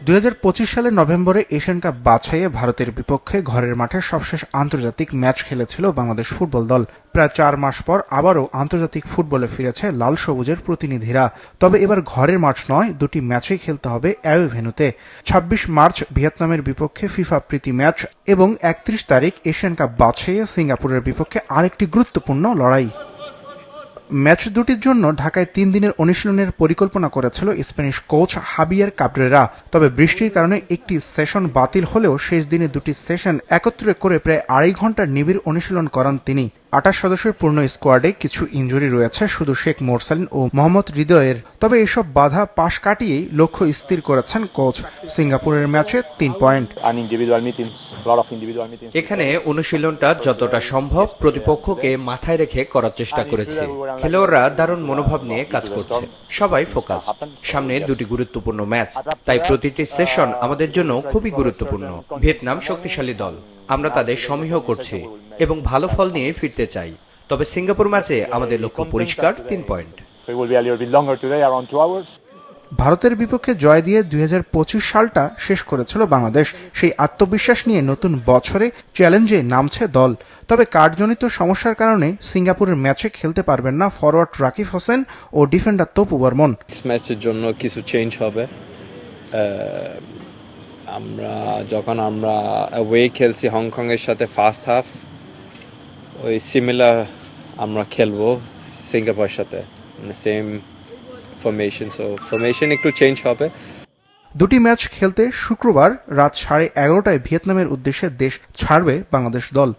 2025 সালের নভেম্বরে Asian cup বাছাইয়ে ভারতের বিপক্ষে ঘরের মাঠে সবশেষ আন্তর্জাতিক ম্যাচ খেলেছিল বাংলাদেশ ফুটবল দল। প্রায় 4 মাস পর আবারও আন্তর্জাতিক ফুটবলে ফিরেছে লাল সবুজের প্রতিনিধিরা। তবে এবার ঘরের মাঠ নয়, দুটি ম্যাচই খেলতে হবে অ্যাওয়ে ভেন্যুতে। 26 মার্চ ভিয়েতনামের বিপক্ষে ফিফা প্রীতি ম্যাচ এবং 31 তারিখ এশিয়ান কাপ বাছাইয়ে সিঙ্গাপুরের বিপক্ষে আরেকটি গুরুত্বপূর্ণ লড়াই। ম্যাচ দুটির জন্য ঢাকায় 3 দিনের অনুশীলনের পরিকল্পনা করেছিল স্প্যানিশ কোচ হাবিয়ার কাবরেরা। তবে বৃষ্টির কারণে একটি সেশন বাতিল হলেও শেষ দিনে দুটি সেশন একত্রে করে প্রায় 2.5 ঘন্টার নিবিড় অনুশীলন করান তিনি। 28 সদস্যের পূর্ণ স্কোয়াডে কিছু ইনজুরি রয়েছে শুধু শেখ মোরসালিন ও মোহাম্মদ হৃদয়ের। তবে এসব বাধা পাশ কাটিয়েই লক্ষ্য স্থির করেছেন কোচ। সিঙ্গাপুরের ম্যাচে 3 পয়েন্ট। এখানে অনুশীলনটা যতটা সম্ভব প্রতিপক্ষকে মাথায় রেখে করার চেষ্টা করেছি। খেলোয়াড়রা দারুণ মনোভাব নিয়ে কাজ করছে, সবাই ফোকাস। সামনে দুটি গুরুত্বপূর্ণ ম্যাচ, তাই প্রতিটি সেশন আমাদের জন্য খুবই গুরুত্বপূর্ণ। ভিয়েতনাম শক্তিশালী দল, আমরা তাদের সমীহ করছি এবং ভালো ফল নিয়ে ফিরতে চাই। তবে সিঙ্গাপুর ম্যাচে আমাদের লক্ষ্য পরিষ্কার, 3 পয়েন্ট। ভারতের বিপক্ষে জয় দিয়ে 2025 সালটা শেষ করেছিল বাংলাদেশ। সেই আত্মবিশ্বাস নিয়ে নতুন বছরে চ্যালেঞ্জে নামছে দল। তবে কার্ডজনিত সমস্যার কারণে সিঙ্গাপুরের ম্যাচে খেলতে পারবেন না ফরওয়ার্ড রাকিব হোসেন ও ডিফেন্ডার তপু বর্মন। ম্যাচের জন্য কিছু চেঞ্জ হবে। যখন আমরা অ্যাওয়ে খেলছি হংকং এর সাথে ফার্স্ট হাফ, ওই সিমিলার আমরা খেলবো সিঙ্গাপুরের সাথে, সেম ফরমেশন। সো ফরমেশন একটু চেঞ্জ হবে। দুটি ম্যাচ খেলতে শুক্রবার রাত 11:30টায় ভিয়েতনামের উদ্দেশ্যে দেশ ছাড়বে বাংলাদেশ দল।